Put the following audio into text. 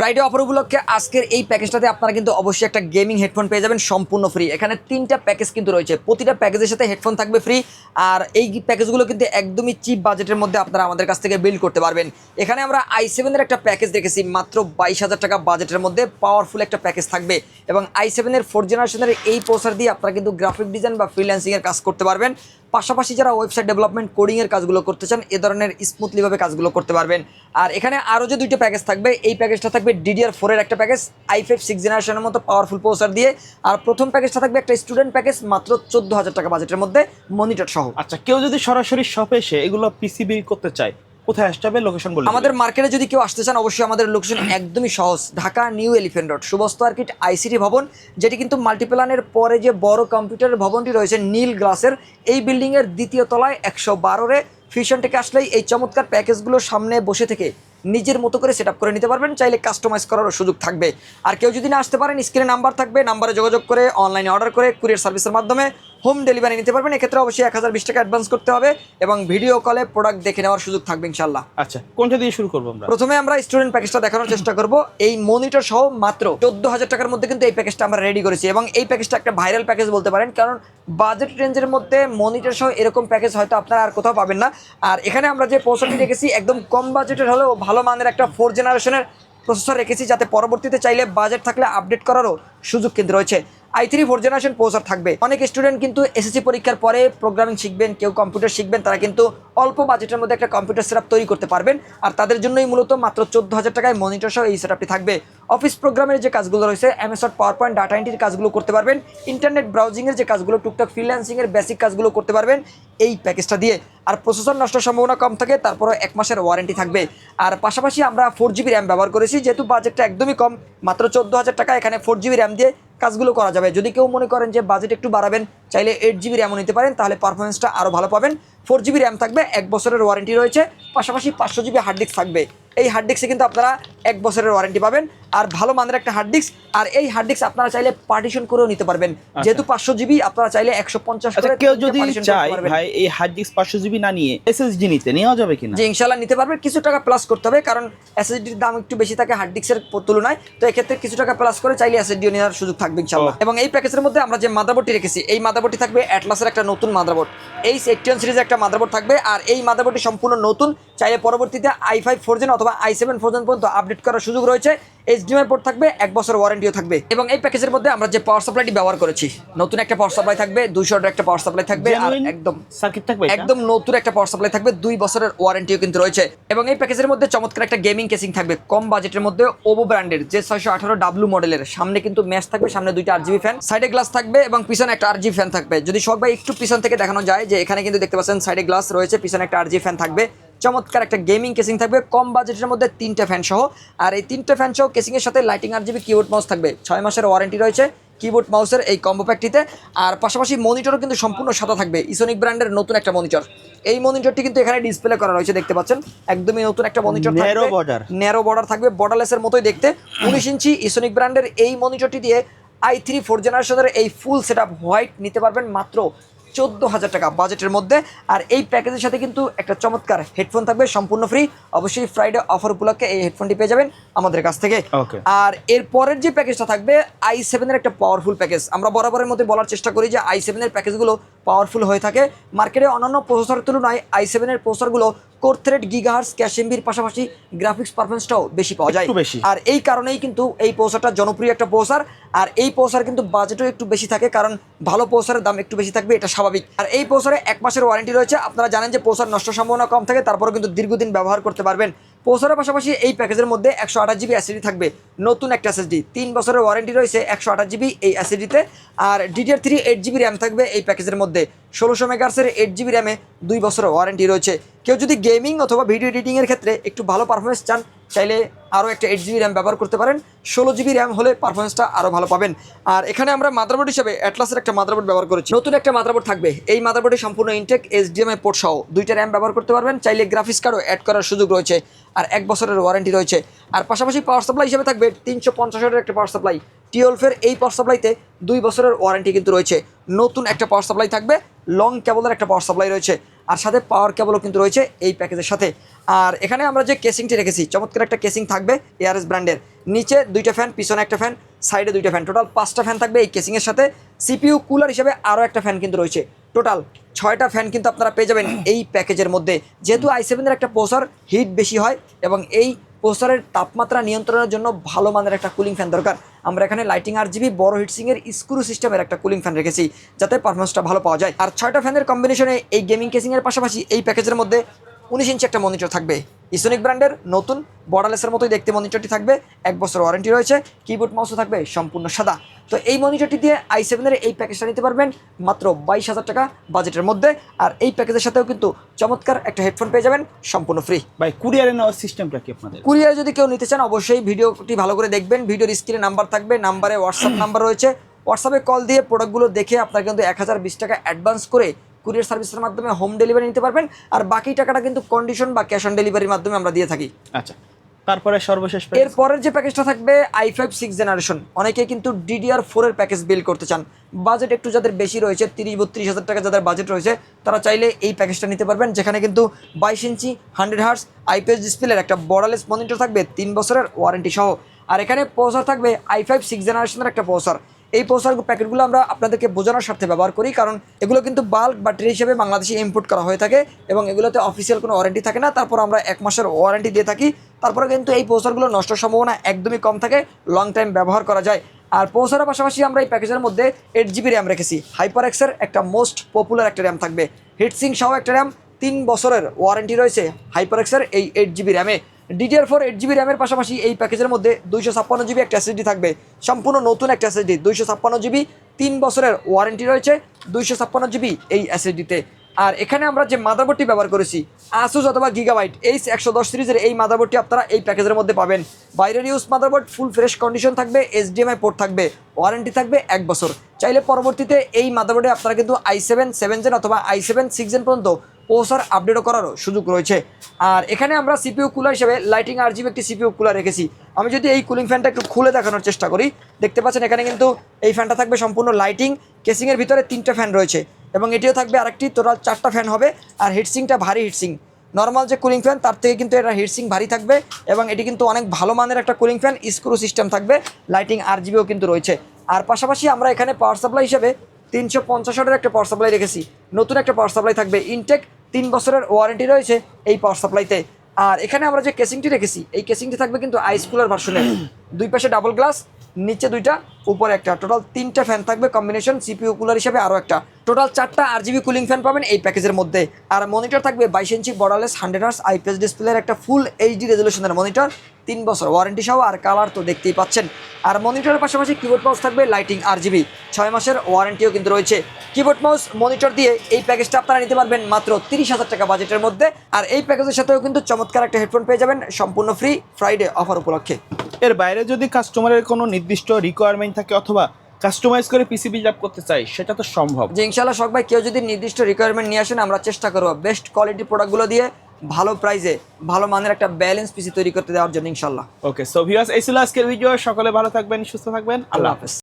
Friday offer উপলক্ষে আজকের এই প্যাকেজটাতে আপনারা কিন্তু অবশ্যই একটা গেমিং হেডফোন পেয়ে যাবেন সম্পূর্ণ ফ্রি। এখানে 3টা প্যাকেজ কিন্তু রয়েছে, প্রতিটা প্যাকেজের সাথে হেডফোন থাকবে ফ্রি। আর এই প্যাকেজগুলো কিন্তু একদমই চিপ বাজেটের মধ্যে আপনারা আমাদের কাছ থেকে বিল্ড করতে পারবেন। এখানে আমরা i7 এর একটা প্যাকেজ রেখেছি মাত্র 22,000 টাকা বাজেটের মধ্যে, পাওয়ারফুল একটা প্যাকেজ থাকবে। এবং i7 এর 4th জেনারেশনের এই প্রসেসর দিয়ে আপনারা কিন্তু গ্রাফিক ডিজাইন বা ফ্রিল্যান্সিং এর কাজ করতে পারবেন। পাশাপাশি যারা ওয়েবসাইট ডেভেলপমেন্ট কোডিং এর কাজগুলো করতে চান এ ধরনের স্মুথলিভাবে কাজগুলো করতে পারবেন। আর এখানে আরও যে 2টা প্যাকেজ থাকবে, এই প্যাকেজটা থাকবে DDR4 এর একটা প্যাকেজ i5 6th জেনারেশনের মতো পাওয়ারফুল প্রসেসর দিয়ে। আর প্রথম প্যাকেজটা থাকবে একটা স্টুডেন্ট প্যাকেজ মাত্র 14,000 টাকা বাজেটের মধ্যে মনিটর সহ। আচ্ছা, কেউ যদি সরাসরি শপে এসে এগুলো পিসি বিল করতে চায়, কোথায় আসতে হবে? লোকেশন বলুন। আমাদের মার্কেটে যদি কেউ আসতে চান অবশ্যই আমাদের লোকেশন একদমই সহজ, Dhaka new elephant road সুবস্ত আর্কিট ICT ভবন, যেটি কিন্তু মাল্টিপ্লানের পরে যে বড় কম্পিউটার ভবনটি রয়েছে নীল গ্লাসের, এই বিল্ডিংয়ের 2য় তলায় 112-এ ফিউশন থেকে আসলেই এই চমৎকার প্যাকেজগুলো সামনে বসে থেকে নিজের মতো করে সেট আপ করে নিতে পারবেন, চাইলে কাস্টমাইজ করারও সুযোগ থাকবে। আর কেউ যদি না আসতে পারেন স্ক্রিনে নাম্বার থাকবে, নাম্বারে যোগাযোগ করে অনলাইনে অর্ডার করে কুরিয়ার সার্ভিসের মাধ্যমে হোম ডেলিভারি নিতে পারবেন। এক্ষেত্রে অবশ্যই 1020 টাকা অ্যাডভান্স করতে হবে এবং ভিডিও কলে প্রোডাক্ট দেখে নেওয়ার সুযোগ থাকবে ইনশাল্লাহ। আচ্ছা, কোনটা দিয়ে শুরু করবো আমরা? প্রথমে আমরা স্টুডেন্ট প্যাকেজটা দেখানোর চেষ্টা করব। এই মনিটর সহ মাত্র 14,000 টাকার মধ্যে কিন্তু এই প্যাকেজটা আমরা রেডি করেছি এবং এই প্যাকেজটা একটা ভাইরাল প্যাকেজ বলতে পারেন, কারণ বাজেট রেঞ্জের মধ্যে মনিটর সহ এরকম প্যাকেজ হয়তো আপনারা আর কোথাও পাবেন না। আর এখানে আমরা যে প্রসেসরটি রেখেছি একদম কম বাজেটের হলেও ভালো মানের একটা 4th জেনারেশনের প্রসেসর রেখেছি, যাতে পরবর্তীতে চাইলে বাজেট থাকলে আপডেট করারও সুযোগ কিন্তু রয়েছে। i3 4th জেনারেশন প্রসেসর থাকবে। অনেক স্টুডেন্ট কিন্তু এসএসসি পরীক্ষার পরে প্রোগ্রামিং শিখবেন, কেউ কম্পিউটার শিখবেন, তারা কিন্তু অল্প বাজেটের মধ্যে একটা কম্পিউটার সেটআপ তৈরি করতে পারবেন। আর তাদের জন্যই মূলত মাত্র 14,000 টাকায় মনিটর সহ এই সেটআপটি থাকবে। অফিস প্রোগ্রামের যে কাজগুলো রয়েছে, MS Word, PowerPoint, data এন্ট্রির কাজগুলো করতে পারবেন। ইন্টারনেট ব্রাউজিংয়ের যে কাজগুলো, টুকটাক ফ্রিল্যান্সিংয়ের বেসিক কাজগুলো করতে পারবেন এই প্যাকেজটা দিয়ে। আর প্রসেসর নষ্টের সম্ভাবনা কম থাকে, তারপরে 1 মাসের ওয়ারেন্টি থাকবে। আর পাশাপাশি আমরা 4GB র্যাম ব্যবহার করেছি, যেহেতু বাজেটটা একদমই কম, মাত্র 14,000 টাকা এখানে 4GB র্যাম দিয়ে কাজগুলো করা যাবে। যদি কেউ মনে করেন যে বাজেট একটু বাড়াবেন, চাইলে 8GB র্যামও নিতে পারেন, তাহলে পারফরমেন্সটা আরও ভালো পাবেন। 4GB র্যাম থাকবে, 1 বছরের ওয়ারেন্টি রয়েছে, পাশাপাশি 500GB হার্ড ডিস্ক থাকবে। এই হার্ড ডিস্কে কিন্তু আপনারা 1 বছরের ওয়ারেন্টি পাবেন আর ভালো মানের একটা হার্ড ডিস্ক। আর এই হার্ড ডিস্ক আপনারা চাইলে পার্টিশন করেও নিতে পারবেন, যেহেতু 500GB আপনারা চাইলে 150 করে। কেউ যদি চায় ভাই এই হার্ড ডিস্ক 500GB না নিয়ে SSD নিতে, নেওয়া যাবে কিনা? যে ইনশাআল্লাহ নিতে পারবে, কিছু টাকা প্লাস করতে হবে, কারণ SSDর দাম একটু বেশি থাকে হার্ড ডিস্কের তুলনায়। তো এক্ষেত্রে কিছু টাকা প্লাস করে চাইলে SSDও নেওয়ার সুযোগ থাকবে ইনশাআল্লাহ। এবং এই প্যাকেজের মধ্যে আমরা যে মাদারবোর্ডটি রেখেছি, এই মাদারবোর্ডটি থাকবে অ্যাটলাসের একটা নতুন মাদারবোর্ড, H81 সিরিজের একটা মাদারবোর্ড থাকবে। আর এই মাদারবোর্ডটি সম্পূর্ণ নতুন, চাইলে পরবর্তীতে i5 4th জেন অথবা i7 4th জেন পর্যন্ত আপডেট করার সুযোগ রয়েছে। HDMI পোর্ট থাকবে, 1 বছর ওয়ারেন্টিও থাকবে। এবং এই প্যাকেজের মধ্যে আমরা যে পাওয়ার সাপ্লাইটি ব্যবহার করেছি, নতুন একটা পাওয়ার সাপ্লাই থাকবে, 200 ওয়াটের একটা পাওয়ার সাপ্লাই থাকবে, আর একদম সার্কিট থাকবে, একদম নতুন একটা পাওয়ার সাপ্লাই থাকবে, 2 বছরের ওয়ারেন্টিও কিন্তু রয়েছে। এবং এই প্যাকেজের মধ্যে চমৎকার একটা গেমিং কেসিং থাকবে কম বাজেটের মধ্যে, ওভো ব্র্যান্ডের যে 618W মডেলের। সামনে কিন্তু ম্যাচ থাকবে, সামনে 2টা RGB ফ্যান, সাইডে গ্লাস থাকবে এবং পিছনে একটা RGB ফ্যান থাকবে। যদি সবাই একটু পিছন থেকে দেখানো যায়, যে এখানে কিন্তু দেখতে পাচ্ছেন সাইডে গ্লাস রয়েছে, পিছনে একটা RGB ফ্যান থাকবে। চমৎকার একটা গেমিং কেসিং থাকবে কম বাজেটের মধ্যে, 3টা ফ্যান সহ। আর এই 3টা ফ্যান সহ কেসিং এর সাথে লাইটিং RGB কিবোর্ড মাউস থাকবে, 6 মাসের ওয়ারেন্টি রয়েছে কিবোর্ড মাউসের এই কম্বো প্যাকটিতে। আর পাশাপাশি মনিটরও কিন্তু সম্পূর্ণ সাদা থাকবে, ইসোনিক ব্র্যান্ডের নতুন একটা মনিটর। এই মনিটরটি কিন্তু এখানে ডিসপ্লে করা রয়েছে, দেখতে পাচ্ছেন একদমই নতুন একটা মনিটর থাকবে, ন্যারো বর্ডার থাকবে, বর্ডারলেসের মতোই দেখতে। 19 ইঞ্চি ইসোনিক ব্র্যান্ডের এই মনিটরটি দিয়ে i3 4th জেনারেশনের এই ফুল সেটআপ হোয়াইট নিতে পারবেন মাত্র 14,000 টাকা বাজেটের মধ্যে। আর এই প্যাকেজের সাথে কিন্তু একটা চমৎকার হেডফোন থাকবে সম্পূর্ণ ফ্রি। অবশ্যই ফ্রাইডে অফার উপলক্ষে এই হেডফোনটি পেয়ে যাবেন আমাদের কাছ থেকে। আর এর পরের যে প্যাকেজটা থাকবে i7 এর একটা পাওয়ারফুল প্যাকেজ। আমরা বরাবরের মধ্যে বলার চেষ্টা করি যে i7 এর প্যাকেজগুলো পাওয়ারফুল হয়ে থাকে। মার্কেটে অন্যান্য প্রসেসরের তুলনায় i7 এর প্রসেসরগুলো কোর থ্রেড, গিগাহার্টজ, ক্যাশ এমবির পাশাপাশি গ্রাফিক্স পারফরমেন্সটাও বেশি পাওয়া যায়। আর এই কারণেই কিন্তু এই প্রসেসরটা জনপ্রিয় একটা প্রসেসর। আর এই প্রসেসর কিন্তু বাজেটও একটু বেশি থাকে, কারণ ভালো প্রসেসরের দাম একটু বেশি থাকবে, এটা স্বাভাবিক। আর এই প্রসেসরে 1 মাসের ওয়ারেন্টি রয়েছে। আপনারা জানেন যে প্রসেসর নষ্ট সম্ভাবনা কম থাকে, তারপরেও কিন্তু দীর্ঘদিন ব্যবহার করতে পারবেন। প্রসেসরের পাশাপাশি এই প্যাকেজের মধ্যে 128GB SSD থাকবে, নতুন একটা SSD, 3 বছরের ওয়ারেন্টি রয়েছে 128GB এই SSDতে। আর DDR3 8GB র্যাম থাকবে এই প্যাকেজের মধ্যে, 1600 মেগাহার্টজের 8GB র্যামে 2 বছরের ওয়ারেন্টি রয়েছে। কেউ যদি গেমিং অথবা ভিডিও এডিটিংয়ের ক্ষেত্রে একটু ভালো পারফরমেন্স চান, চাইলে আরও একটা 8GB র্যাম ব্যবহার করতে পারেন, 16GB র্যাম হলে পারফরমেন্সটা আরও ভালো পাবেন। আর এখানে আমরা মাদারবোর্ড হিসেবে অ্যাটলাসের একটা মাদারবোর্ড ব্যবহার করেছি, নতুন একটা মাদারবোর্ড থাকবে। এই মাদারবোর্ডে সম্পূর্ণ ইনটেক, HDMI পোর্ট সহ 2টা র্যাম ব্যবহার করতে পারবেন, চাইলে গ্রাফিক্স কার্ডও অ্যাড করার সুযোগ রয়েছে। আর 1 বছরের ওয়ারেন্টি রয়েছে। আর পাশাপাশি পাওয়ার সাপ্লাই হিসেবে থাকবে 350 ওয়াটের একটা পাওয়ার সাপ্লাই, টিওলফের এই পাওয়ার সাপ্লাইতে 2 বছরের ওয়ারেন্টি কিন্তু রয়েছে। নতুন একটা পাওয়ার সাপ্লাই থাকবে, লং কেবলের একটা পাওয়ার সাপ্লাই রয়েছে। আর সাথে পাওয়ার কেবলও কিন্তু রয়েছে এই প্যাকেজের সাথে। আর এখানে আমরা যে কেসিংটি রেখেছি চমৎকার একটা কেসিং থাকবে এআরএস ব্র্যান্ডের, নিচে 2টা ফ্যান, পিছনে একটা ফ্যান, সাইডে 2টা ফ্যান, টোটাল 5টা ফ্যান থাকবে এই কেসিংয়ের সাথে। সিপিইউ কুলার হিসেবে আরও একটা ফ্যান কিন্তু রয়েছে, টোটাল 6টা ফ্যান কিন্তু আপনারা পেয়ে যাবেন এই প্যাকেজের মধ্যে। যেহেতু i7-এর একটা প্রসেসর হিট বেশি হয় এবং এই প্রসেসরের তাপমাত্রা নিয়ন্ত্রণের জন্য ভালো মানের একটা কুলিং ফ্যান দরকার, আমরা এখানে লাইটিং RGB বড় হিটসিংয়ের স্ক্রু সিস্টেমের একটা কুলিং ফ্যান রেখেছি যাতে পারফরমেন্সটা ভালো পাওয়া যায়। আর 6টা ফ্যানের কম্বিনেশনে এই গেমিং কেসিংয়ের পাশাপাশি এই প্যাকেজের মধ্যে 19 ইঞ্চি একটা মনিটর থাকবে, ইসোনিক ব্র্যান্ডের নতুন বর্ডারলেসের মতোই দেখতে মনিটরটি থাকবে, 1 বছর ওয়ারেন্টি রয়েছে, কিবোর্ড মাউসও থাকবে সম্পূর্ণ সাদা। তো এই মনিটরটি দিয়ে i7-এর এই প্যাকেজটা নিতে পারবেন মাত্র 22,000 টাকা বাজেটের মধ্যে। আর এই প্যাকেজের সাথেও কিন্তু চমৎকার একটা হেডফোন পেয়ে যাবেন সম্পূর্ণ ফ্রি। ভাই কুরিয়ারে নেওয়ার সিস্টেমটা কি আপনাদের? কুরিয়ারে যদি কেউ নিতে চান অবশ্যই ভিডিওটি ভালো করে দেখবেন, ভিডিওর স্ক্রিনে নাম্বার থাকবে, নাম্বারে হোয়াটসঅ্যাপ নাম্বার রয়েছে, হোয়াটসঅ্যাপে কল দিয়ে প্রোডাক্টগুলো দেখে আপনার কিন্তু 1020 টাকা অ্যাডভান্স করে কুরিয়ার সার্ভিসের মাধ্যমে হোম ডেলিভারি নিতে পারবেন। আর বাকি টাকাটা কিন্তু কন্ডিশন বা ক্যাশ অন ডেলিভারির মাধ্যমে আমরা দিয়ে থাকি। আচ্ছা, তারপরে সর্বশেষ এর পরের যে প্যাকেজটা থাকবে i5 6th জেনারেশন, অনেকেই কিন্তু DDR4 এর প্যাকেজ বিল্ড করতে চান, বাজেট একটু যাদের বেশি রয়েছে 30-32 হাজার টাকা যাদের বাজেট রয়েছে তারা চাইলে এই প্যাকেজটা নিতে পারবেন, যেখানে কিন্তু 22 ইঞ্চি 100 হার্টজ IPS ডিসপ্লের একটা বর্ডারলেস মনিটর থাকবে 3 বছরের ওয়ারেন্টি সহ। আর এখানে প্রসেসর থাকবে i5 6th জেনারেশনের একটা প্রসেসর। এই প্রসেসর প্যাকেটগুলো আমরা আপনাদেরকে বোঝানোর স্বার্থে ব্যবহার করি, কারণ এগুলো কিন্তু বাল্ক বা ট্রে হিসেবে বাংলাদেশে ইম্পোর্ট করা হয়ে থাকে এবং এগুলোতে অফিসিয়াল কোনো ওয়ারেন্টি থাকে না, তারপর আমরা 1 মাসের ওয়ারেন্টি দিয়ে থাকি। তারপরে কিন্তু এই প্রসেসরগুলো নষ্টের সম্ভাবনা একদমই কম থাকে, লং টাইম ব্যবহার করা যায়। আর প্রসেসরের পাশাপাশি আমরা এই প্যাকেজের মধ্যে 8GB র্যাম রেখেছি, HyperX-এর একটা মোস্ট পপুলার একটা র্যাম থাকবে, হিটসিং সহ একটা র্যাম, 3 বছরের ওয়ারেন্টি রয়েছে HyperX-এর এই 8GB র্যামে। DDR4 8GB র্যামের পাশাপাশি এই প্যাকেজের মধ্যে 256GB একটা SSD থাকবে, সম্পূর্ণ নতুন একটা SSD 256GB, 3 বছরের ওয়ারেন্টি রয়েছে 256GB এই SSD-তে। আর এখানে আমরা যে মাদারবোর্ডটি ব্যবহার করেছি Asus অথবা Gigabyte H110 সিরিজের এই মাদারবোর্ডটি আপনারা এই প্যাকেজের মধ্যে পাবেন। বাইরের use motherboard, full fresh condition থাকবে, HDMI পোর্ট থাকবে, ওয়ারেন্টি থাকবে 1 বছর। চাইলে পরবর্তীতে এই মাদারবোর্ডে আপনারা কিন্তু i7 7 জেন অথবা i7 6 জেন পর্যন্ত প্রসেসর আপডেটও করারও সুযোগ রয়েছে। আর এখানে আমরা CPU কুলার হিসেবে লাইটিং RGB একটি CPU কুলার রেখেছি। আমি যদি এই কুলিং ফ্যানটা একটু খুলে দেখানোর চেষ্টা করি, দেখতে পাচ্ছেন এখানে কিন্তু এই ফ্যানটা থাকবে সম্পূর্ণ লাইটিং, কেসিংয়ের ভিতরে 3টা ফ্যান রয়েছে এবং এটিও থাকবে আরেকটি, টোটাল 4টা ফ্যান হবে। আর হিটসিংটা ভারী হিটসিং, নর্মাল যে কুলিং ফ্যান তার থেকে কিন্তু এটা হিটসিং ভারী থাকবে এবং এটি কিন্তু অনেক ভালো মানের একটা কুলিং ফ্যান, স্ক্রু সিস্টেম থাকবে, লাইটিং RGBও কিন্তু রয়েছে। আর পাশাপাশি আমরা এখানে পাওয়ার সাপ্লাই হিসেবে 350 ওয়াটের একটা পাওয়ার সাপ্লাই রেখেছি, নতুন একটা পাওয়ার সাপ্লাই থাকবে, ইনটেক 3 বছরের ওয়ারেন্টি রয়েছে এই পাওয়ার সাপ্লাইতে। আর এখানে আমরা যে কেসিংটি রেখেছি এই কেসিংটি থাকবে কিন্তু আইস কুলার ভার্সনের, 2 পাশে ডাবল গ্লাস, নিচে 2টা উপরে একটা, টোটাল 3টা ফ্যান থাকবে কম্বিনেশন, CPU কুলার হিসেবে আরও একটা, টোটাল 4টা RGB কুলিং ফ্যান পাবেন এই প্যাকেজের মধ্যে। আর মনিটর থাকবে 22 ইঞ্চি বর্ডারলেস 100 হার্টজ IPS ডিসপ্লের একটা ফুল HD রেজলিউশনের মনিটর, 3 বছর ওয়ারেন্টি সহ, আর কালার তো দেখতেই পাচ্ছেন। আর মনিটরের পাশাপাশি কিবোর্ড মাউস থাকবে লাইটিং RGB, 6 মাসের ওয়ারেন্টিও কিন্তু রয়েছে। কিবোর্ড মাউস মনিটর দিয়ে এই প্যাকেজটা আপনারা নিতে পারবেন মাত্র 30,000 টাকা বাজেটের মধ্যে। আর এই প্যাকেজের সাথেও কিন্তু চমৎকার একটা হেডফোন পেয়ে যাবেন সম্পূর্ণ ফ্রি ফ্রাইডে অফার উপলক্ষে। এর বাইরে যদি কাস্টমারের কোনো নির্দিষ্ট রিকোয়ারমেন্ট থাকে অথবা কাস্টমাইজ করে পিসি বিল্ড আপ করতে চাই, সেটা তো সম্ভব। যে ইনশাআল্লাহ শখ ভাই, কেউ যদি নির্দিষ্ট রিকোয়ারমেন্ট নিয়ে আসেন আমরা চেষ্টা করবো বেস্ট কোয়ালিটি প্রোডাক্টগুলো দিয়ে ভালো প্রাইসে ভালো মানের একটা ব্যালেন্স পিসি তৈরি করতে দেওয়ার জন্য ইনশাআল্লাহ। ওকে, সো ভিউয়ার্স এই ছিল আজকের ভিডিও। সকলে ভালো থাকবেন, সুস্থ থাকবেন, আল্লাহ হাফেজ।